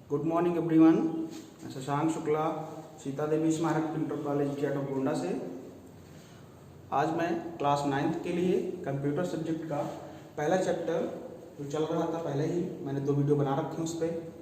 Good morning everyone. मैं Shashank Shukla, Sita Devi Smarak inter college gate of Gonda से। आज मैं क्लास 9th के लिए कंप्यूटर सब्जेक्ट का पहला चैप्टर जो चल रहा था, पहले ही मैंने 2 वीडियो बना रखे हैं, उस पर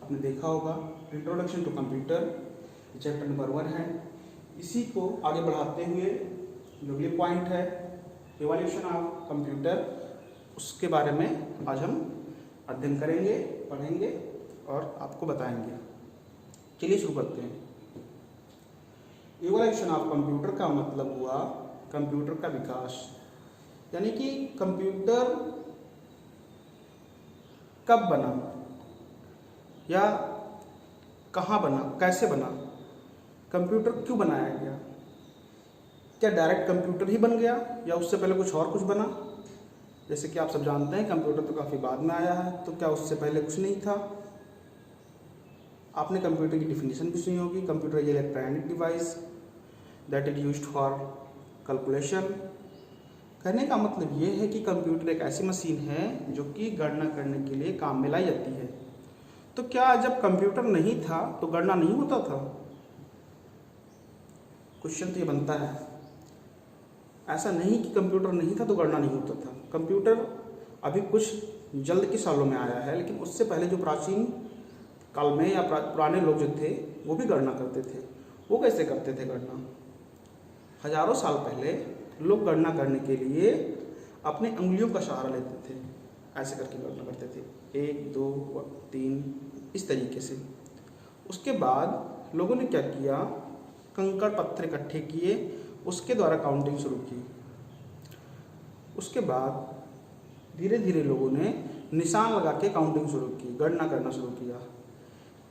आपने देखा होगा। Introduction to computer chapter number 1 है। इसी को आगे बढ़ाते हुए जो अगले पॉइंट है इवोल्यूशन ऑफ कंप्यूटर, उसके बारे में आज हम अध्ययन करेंगे, पढ़ेंगे और आपको बताएंगे। चलिए शुरू करते हैं। इवोल्यूशन ऑफ कंप्यूटर का मतलब हुआ कंप्यूटर का विकास, यानी कि कंप्यूटर कब बना या कहाँ बना, कैसे बना, कंप्यूटर क्यों बनाया गया, क्या डायरेक्ट कंप्यूटर ही बन गया या उससे पहले कुछ बना। जैसे कि आप सब जानते हैं कंप्यूटर तो काफ़ी बाद में आया है, तो क्या उससे पहले कुछ नहीं था। आपने कंप्यूटर की डिफिनीशन भी सुनी होगी। Computer is electronic device that is used for calculation. कहने का मतलब ये है कि कंप्यूटर एक ऐसी मशीन है जो कि गणना करने के लिए काम में लाई जाती है। तो क्या जब कंप्यूटर नहीं था तो गणना नहीं होता था? क्वेश्चन तो ये बनता है। ऐसा नहीं कि कंप्यूटर नहीं था तो गणना नहीं होता था। कंप्यूटर अभी कुछ जल्द के सालों में आया है, लेकिन उससे पहले जो प्राचीन काल में या पुराने लोग जो थे वो भी गणना करते थे। वो कैसे करते थे गणना? हजारों साल पहले लोग गणना करने के लिए अपने उंगलियों का सहारा लेते थे। ऐसे करके गणना करते थे, 1 2 3 इस तरीके से। उसके बाद लोगों ने क्या किया, कंकड़ पत्थर इकट्ठे किए, उसके द्वारा काउंटिंग शुरू की। उसके बाद धीरे धीरे लोगों ने निशान लगा के काउंटिंग शुरू की, गणना करना शुरू किया।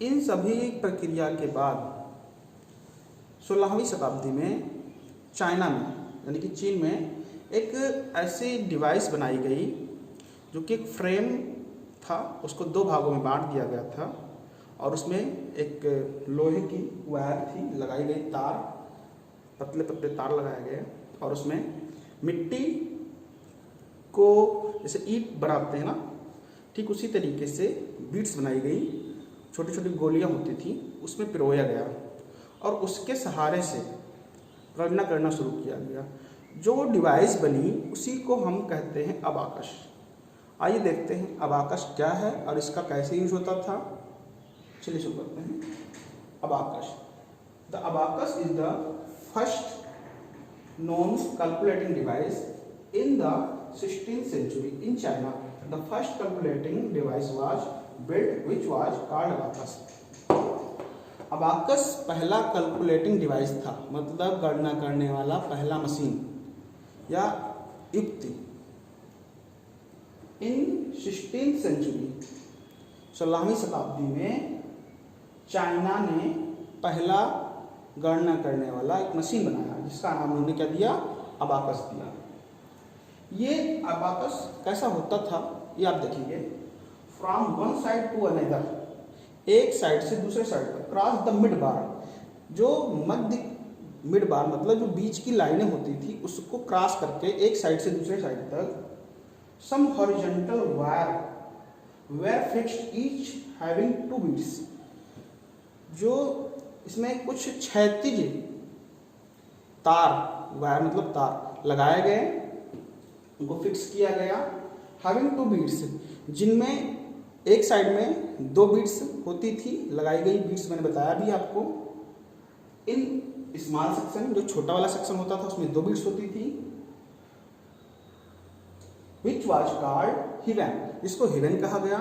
इन सभी प्रक्रिया के बाद 16वीं शताब्दी में चाइना में यानी कि चीन में एक ऐसी डिवाइस बनाई गई जो कि एक फ्रेम था, उसको 2 भागों में बांट दिया गया था और उसमें एक लोहे की वायर थी लगाई गई, तार, पतले पतले तार लगाए गए और उसमें मिट्टी को जैसे ईंट बनाते हैं ना, ठीक उसी तरीके से बीट्स बनाई गई, छोटी छोटी गोलियां होती थी, उसमें पिरोया गया और उसके सहारे से गणना करना शुरू किया गया। जो डिवाइस बनी उसी को हम कहते हैं अबाकस। आइए देखते हैं अबाकस क्या है और इसका कैसे यूज होता था। चलिए शुरू करते हैं। Abacus, the abacus is the first known calculating device in the 16th century in China. The first calculating device was built which was called abacus. Abacus पहला कैलकुलेटिंग डिवाइस था, मतलब गणना करने वाला पहला मशीन या युक्ति। इन 16th सेंचुरी 16वीं शताब्दी में चाइना ने पहला गणना करने वाला एक मशीन बनाया जिसका नाम उन्होंने क्या दिया, अबाकस दिया। ये अबाकस कैसा होता था ये आप देखिए। From one side to another, एक साइड से दूसरे साइड तक, क्रॉस द मिड बार, जो मध्य मिड बार मतलब जो बीच की लाइनें होती थी उसको क्रॉस करके एक साइड से दूसरे साइड तक, some horizontal wire were fixed each having 2 beads, जो इसमें कुछ क्षैतिज तार, वायर मतलब तार लगाए गए, उनको फिक्स किया गया, हैविंग 2 बीट्स, जिनमें एक साइड में 2 बीट्स होती थी, लगाई गई बीट्स मैंने बताया भी आपको। इन स्मॉल सेक्शन, जो छोटा वाला सेक्शन होता था उसमें 2 बीट्स होती थी, विच वाज कॉल्ड हिवन, इसको हिवन कहा गया।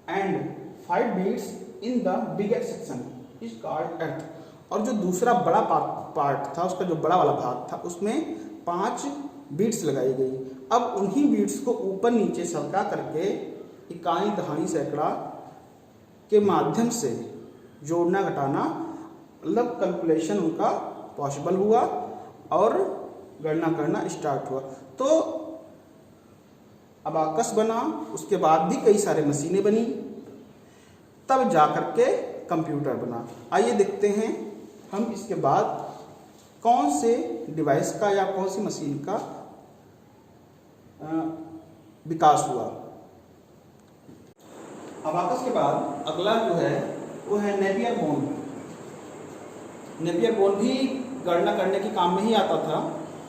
And 5 beats in the bigger section is called earth, और जो दूसरा बड़ा पार्ट था, उसका जो बड़ा वाला भाग था, उसमें 5 बीट्स लगाई गई। अब उन्हीं बीट्स को ऊपर नीचे सरका करके इकाई, दहाई, सैकड़ा के माध्यम से जोड़ना घटाना, मतलब कैलकुलेशन उनका पॉसिबल हुआ और गणना करना स्टार्ट हुआ। तो अबाकस बना, उसके बाद भी कई सारे मशीनें बनी, तब जाकर के कंप्यूटर बना। आइए देखते हैं हम इसके बाद कौन से डिवाइस का या कौन सी मशीन का विकास हुआ। अबाकस के बाद अगला जो है वो है नेपियर बोन। नेपियर बोन भी गणना करने के काम में ही आता था।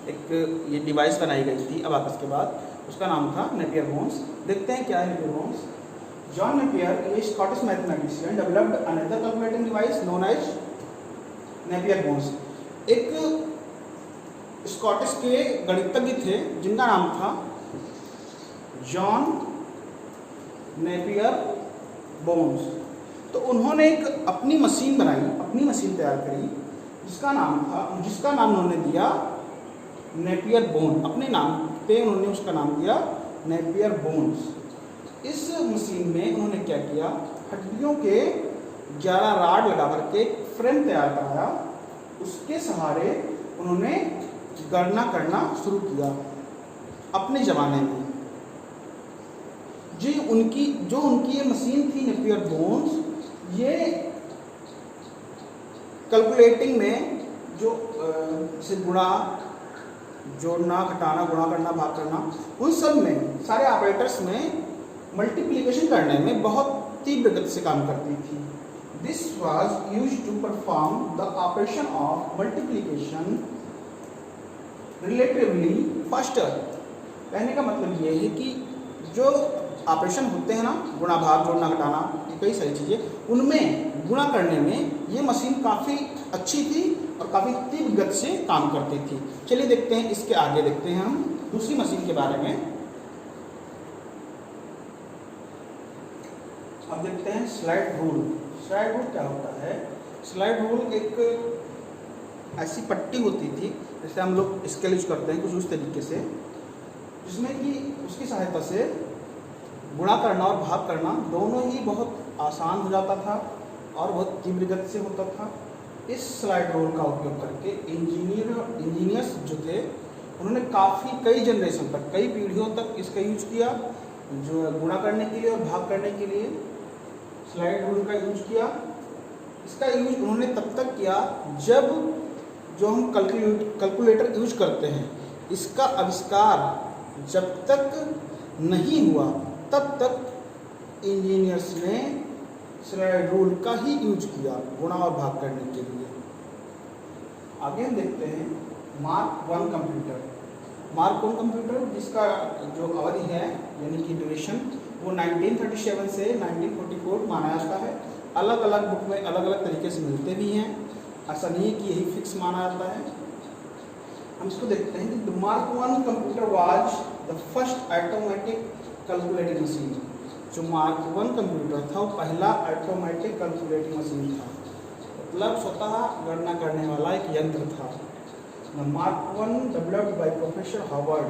एक ये डिवाइस बनाई गई थी अबाकस के बाद, उसका नाम था नेपियर बोन्स। देखते हैं क्या है Napier bones. John Napier, a Scottish mathematician, developed another calculating device known as Napier bones. एक स्कॉटिश के गणितज्ञ थे जिनका नाम था जॉन नेपियर बोन्स। तो उन्होंने एक अपनी मशीन बनाई, अपनी मशीन तैयार करी, जिसका नाम उन्होंने दिया नेपियर बोन। अपने नाम पे उन्होंने उसका नाम दिया नेपियर बोन्स। इस मशीन में उन्होंने क्या किया, हड्डियों के 11 राड लगा करके फ्रेम तैयार कराया। उसके सहारे उन्होंने गणना करना शुरू किया अपने ज़माने में। जो उनकी ये मशीन थी नेपियर बोन्स, ये कैलकुलेटिंग में जो से गुणा, जोड़ना, घटाना, गुणा करना, भाग करना, उन सब में, सारे ऑपरेटर्स में मल्टीप्लिकेशन करने में बहुत तीव्र गति से काम करती थी। This was used to perform the operation of multiplication relatively faster. कहने का मतलब ये है कि जो ऑपरेशन होते हैं ना, गुणा, भाग, जोड़ना, घटाना, कई सारी चीज़ें, उनमें गुणा करने में ये मशीन काफ़ी अच्छी थी और काफ़ी तीव्र गति से काम करती थी। चलिए देखते हैं, इसके आगे देखते हैं हम दूसरी मशीन के बारे में। अब देखते हैं स्लाइड रूल। स्लाइड रूल क्या होता है? स्लाइड रूल एक ऐसी पट्टी होती थी, जैसे हम लोग स्केल यूज करते हैं कुछ उस तरीके से, जिसमें कि उसकी सहायता से गुणा करना और भाग करना दोनों ही बहुत आसान हो जाता था और बहुत तीव्र गति से होता था। इस स्लाइड रूल का उपयोग करके इंजीनियर्स जो थे, उन्होंने कई जनरेशन तक, कई पीढ़ियों तक इसका यूज किया, जो गुणा करने के लिए और भाग करने के लिए स्लाइड रूल का यूज किया। इसका यूज उन्होंने तब तक किया जब जो हम कैलकुलेटर यूज करते हैं, इसका आविष्कार जब तक नहीं हुआ तब तक इंजीनियर्स ने स्लाइड रूल का ही यूज किया गुणा और भाग करने के लिए। आगे हम देखते हैं मार्क 1 कंप्यूटर। मार्क 1 कंप्यूटर, जिसका जो अवधि है यानी कि ड्यूरेशन, वो 1937 से 1944 माना जाता है। अलग अलग बुक में अलग अलग तरीके से मिलते भी हैं, ऐसा नहीं है कि यही फिक्स माना जाता है। हम इसको देखते हैं कि mark 1 computer was the first automatic calculating machine. जो मार्क 1 कंप्यूटर था वो पहला ऑटोमेटिक कैलकुलेटिंग मशीन था, मतलब स्वतः गणना करने वाला एक यंत्र था। The mark 1 developed by professor Harvard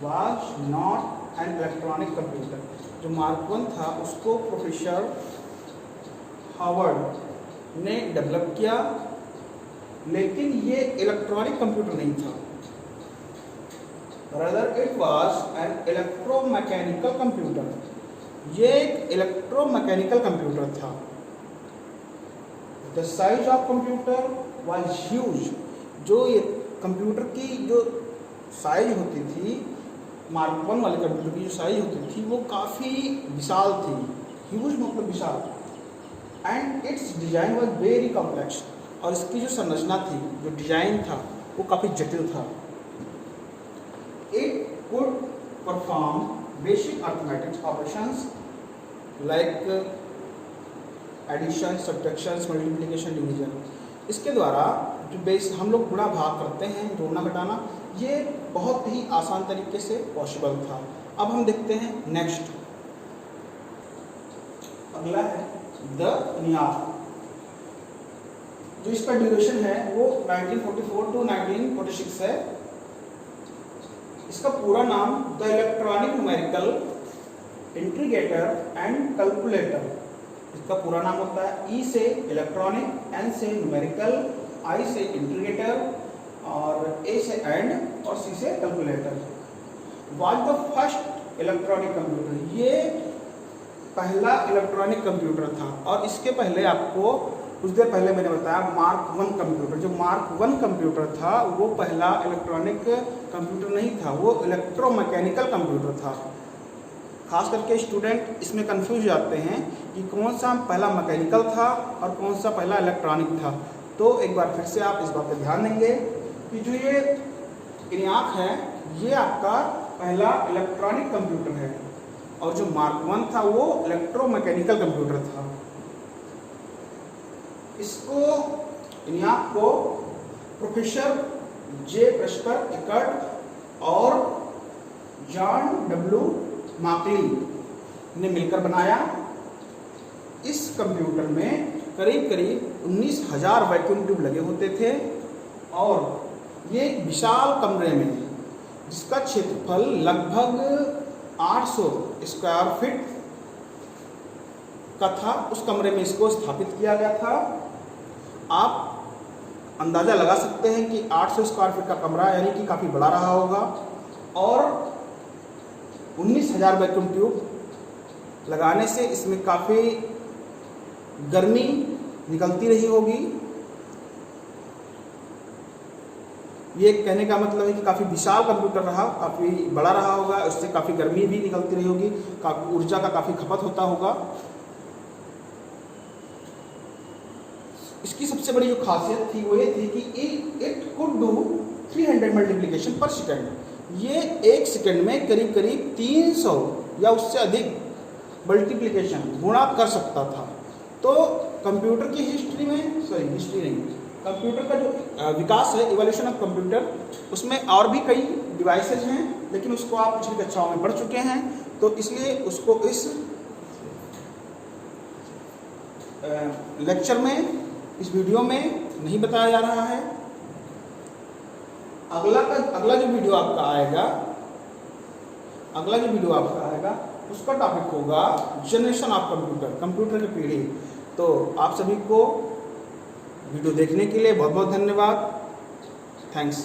was not an electronic computer. जो मार्क 1 था उसको प्रोफेसर हार्वर्ड ने डेवलप किया, लेकिन ये इलेक्ट्रॉनिक कंप्यूटर नहीं था। Rather it was an electromechanical computer। ये एक इलेक्ट्रोमैकेनिकल कंप्यूटर था। The size of computer was huge। जो ये कंप्यूटर की जो साइज होती थी, मार्क 1 वाले कंप्यूटर की जो साइज होती थी वो काफ़ी विशाल थी। ह्यूज मतलब विशाल। And its design was very complex. और इसकी जो संरचना थी, जो डिज़ाइन था, वो काफ़ी जटिल था। It could perform basic arithmetic operations like addition, subtraction, multiplication, division। इसके द्वारा जो हम लोग गुणा भाग करते हैं, जोड़ना घटाना, ये बहुत ही आसान तरीके से पॉसिबल था। अब हम देखते हैं नेक्स्ट, अगला है द ENIAC। जो इसका ड्यूरेशन है वो 1944 टू 1946 है। इसका पूरा नाम the electronic numerical integrator and calculator. इसका पूरा नाम होता है ई से इलेक्ट्रॉनिक, एन से न्यूमेरिकल, आई से इंटीग्रेटर और ए से एंड और सी से calculator. Was the first electronic computer. ये पहला इलेक्ट्रॉनिक कंप्यूटर था। और इसके पहले आपको कुछ देर पहले मैंने बताया मार्क 1 कंप्यूटर। जो मार्क 1 कंप्यूटर था वो पहला इलेक्ट्रॉनिक कंप्यूटर नहीं था, वो इलेक्ट्रोमैकेनिकल कंप्यूटर था। खास करके स्टूडेंट इसमें कंफ्यूज जाते हैं कि कौन सा पहला मैकेनिकल था और कौन सा पहला इलेक्ट्रॉनिक था। तो एक बार फिर से आप इस बात पर ध्यान देंगे कि जो ये ENIAC है ये आपका पहला इलेक्ट्रॉनिक कंप्यूटर है और जो मार्क 1 था वो इलेक्ट्रोमैकेनिकल कंप्यूटर था। इसको ENIAC को प्रोफेसर जे प्रेस्पर इकर्ट और जॉन डब्ल्यू मार्कली ने मिलकर बनाया। इस कंप्यूटर में करीब करीब 19,000 वैक्यूम ट्यूब लगे होते थे और ये एक विशाल कमरे में जिसका क्षेत्रफल लगभग 800 स्क्वायर फीट का था, उस कमरे में इसको स्थापित किया गया था। आप अंदाज़ा लगा सकते हैं कि 800 स्क्वायर फीट का कमरा यानी कि काफ़ी बड़ा रहा होगा और 19,000 वैक्यूम ट्यूब लगाने से इसमें काफ़ी गर्मी निकलती रही होगी। ये कहने का मतलब है कि काफ़ी विशाल कंप्यूटर रहा, काफ़ी बड़ा रहा होगा, उससे काफ़ी गर्मी भी निकलती रही होगी, काफ़ी ऊर्जा का काफ़ी खपत होता होगा। इसकी सबसे बड़ी जो खासियत थी वो ये थी कि इट कुड डू 300 मल्टीप्लिकेशन पर सेकेंड। ये एक सेकेंड में करीब करीब 300 या उससे अधिक मल्टीप्लिकेशन गुणा कर सकता था। तो कंप्यूटर की हिस्ट्री में हिस्ट्री नहीं, कंप्यूटर का जो विकास है, इवोल्यूशन ऑफ कंप्यूटर, उसमें और भी कई डिवाइसेज हैं लेकिन उसको आप पिछली कक्षाओं में पढ़ चुके हैं, तो इसलिए उसको इस लेक्चर में, इस वीडियो में नहीं बताया जा रहा है। अगला जो वीडियो आपका आएगा उसका टॉपिक होगा जनरेशन ऑफ कंप्यूटर, कंप्यूटर की पीढ़ी। तो आप सभी को वीडियो देखने के लिए बहुत बहुत धन्यवाद। थैंक्स।